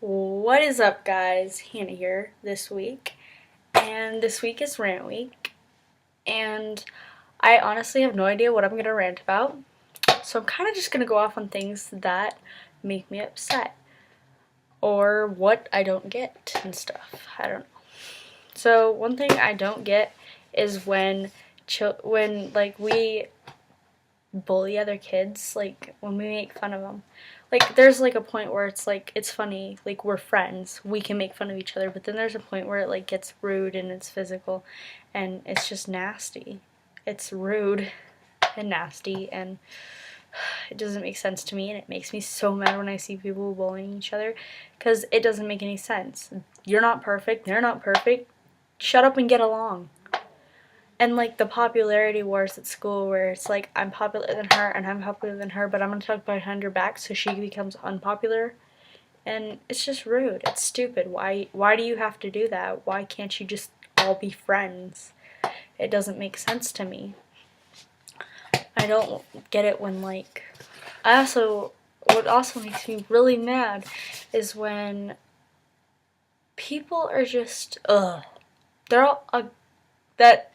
What is up, guys? Hannah here this week, and this week is rant week, and I honestly have no idea what I'm gonna rant about, so I'm kind of just gonna go off on things that make me upset or what I don't get and stuff. I don't know. So one thing I don't get is when we bully other kids, like when we make fun of them. Like there's like a point where it's like it's funny, like we're friends, we can make fun of each other, but then there's a point where it like gets rude and it's physical and it's just nasty. It's rude and nasty and it doesn't make sense to me, and it makes me so mad when I see people bullying each other because it doesn't make any sense. You're not perfect, they're not perfect. Shut up and get along. And like the popularity wars at school where it's like I'm popular than her and I'm popular than her, but I'm gonna talk behind her back so she becomes unpopular. And it's just rude. It's stupid. Why do you have to do that? Why can't you just all be friends? It doesn't make sense to me. I don't get it when what also makes me really mad is when people are just they're all that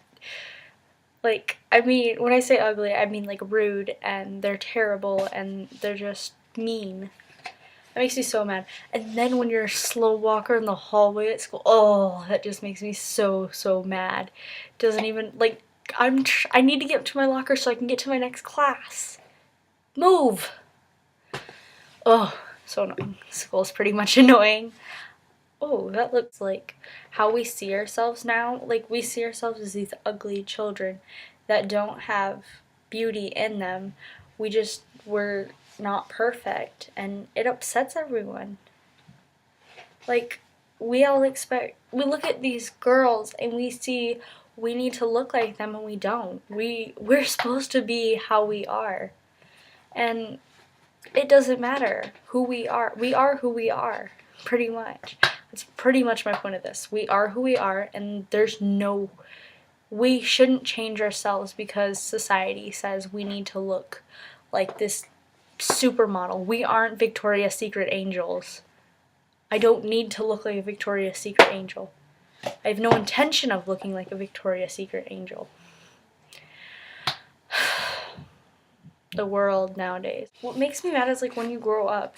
I mean, when I say ugly, I mean like rude, and they're terrible, and they're just mean. That makes me so mad. And then when you're a slow walker in the hallway at school, oh, that just makes me so mad. Doesn't even, like, I need to get to my locker so I can get to my next class. Move! Oh, so annoying. School's pretty much annoying. Oh, that looks like how we see ourselves now. Like, we see ourselves as these ugly children that don't have beauty in them. We're not perfect, and it upsets everyone. Like, we look at these girls and we see we need to look like them, and we don't. We're supposed to be how we are. And it doesn't matter who we are. We are who we are, pretty much. That's pretty much my point of this. We are who we are, and we shouldn't change ourselves because society says we need to look like this supermodel. We aren't Victoria's Secret angels. I don't need to look like a Victoria's Secret angel. I have no intention of looking like a Victoria's Secret angel. The world nowadays. What makes me mad is like when you grow up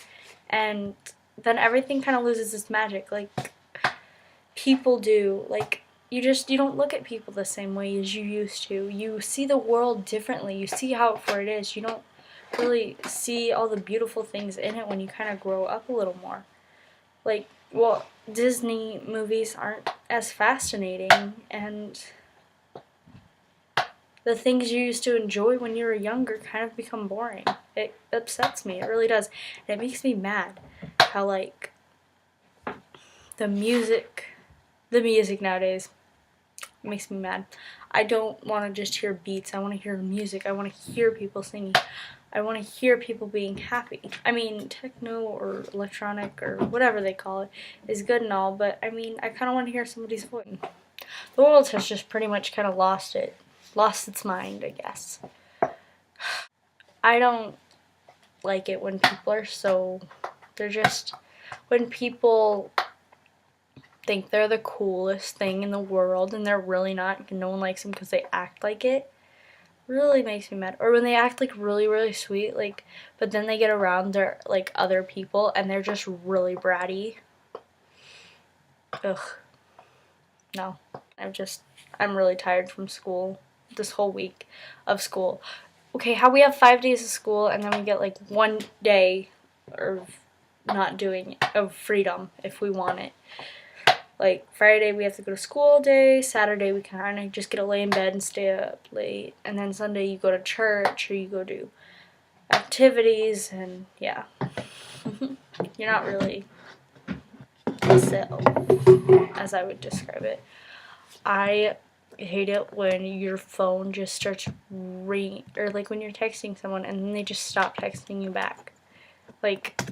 and then everything kind of loses its magic. Like people do. Like you don't look at people the same way as you used to. You see the world differently. You see how for it is. You don't really see all the beautiful things in it when you kind of grow up a little more. Like, well, Disney movies aren't as fascinating, and the things you used to enjoy when you were younger kind of become boring. It upsets me. It really does. And it makes me mad how, like, the music nowadays makes me mad. I don't want to just hear beats. I want to hear music. I want to hear people singing. I want to hear people being happy. I mean, techno or electronic or whatever they call it is good and all, but I mean, I kind of want to hear somebody's voice. The world has just pretty much kind of lost its mind, I guess. I don't like it when people are when people think they're the coolest thing in the world and they're really not, and no one likes them because they act like it. Really makes me mad. Or when they act like really sweet, like, but then they get around their like other people and they're just really bratty. Ugh. No. I'm really tired from school. This whole week of school. Okay, how we have 5 days of school and then we get like 1 day of of freedom if we want it. Like, Friday we have to go to school all day, Saturday we kind of just get to lay in bed and stay up late, and then Sunday you go to church or you go do activities, and yeah. You're not really yourself, as I would describe it. I hate it when your phone just starts ringing, or like when you're texting someone and then they just stop texting you back. Like,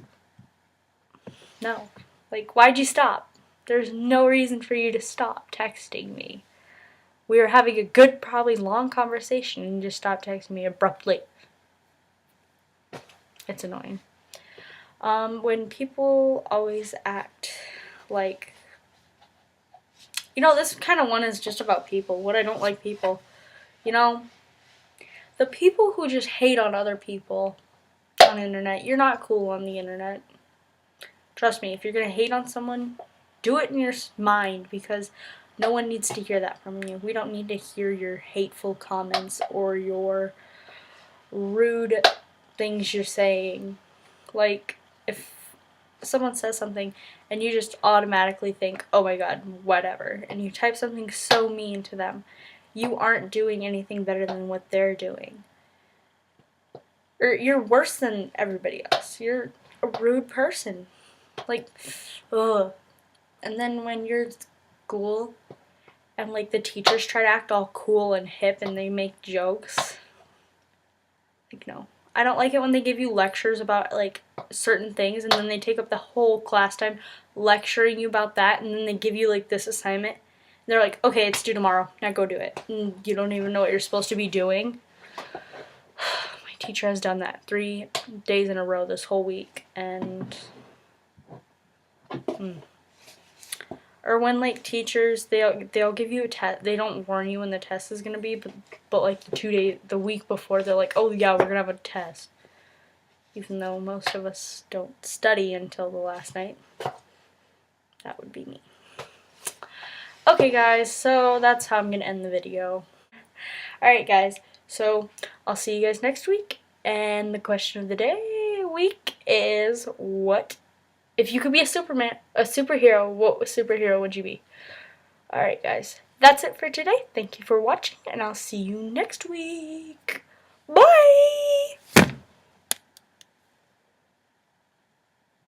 no. Like, why'd you stop? There's no reason for you to stop texting me. We were having a good, probably long conversation and you just stopped texting me abruptly. It's annoying. When people always act like, this kind of one is just about people. What I don't like people. The people who just hate on other people on the internet, you're not cool on the internet. Trust me, if you're going to hate on someone, do it in your mind, because no one needs to hear that from you. We don't need to hear your hateful comments or your rude things you're saying. Like, if someone says something and you just automatically think, oh my god, whatever, and you type something so mean to them, you aren't doing anything better than what they're doing. Or you're worse than everybody else. You're a rude person. Like, ugh. And then when you're at school and like the teachers try to act all cool and hip and they make jokes, like, no. I don't like it when they give you lectures about like certain things and then they take up the whole class time lecturing you about that, and then they give you like this assignment. They're like, okay, it's due tomorrow. Now go do it. And you don't even know what you're supposed to be doing. My teacher has done that 3 days in a row this whole week, and or when like teachers, they'll give you a test. They don't warn you when the test is gonna be, but like the week before, they're like, oh yeah, we're gonna have a test, even though most of us don't study until the last night. That would be me. Okay guys, so that's how I'm gonna end the video. Alright guys, so I'll see you guys next week, and the question of the day week is, what if you could be a superhero, what superhero would you be? Alright guys, that's it for today. Thank you for watching, and I'll see you next week. Bye!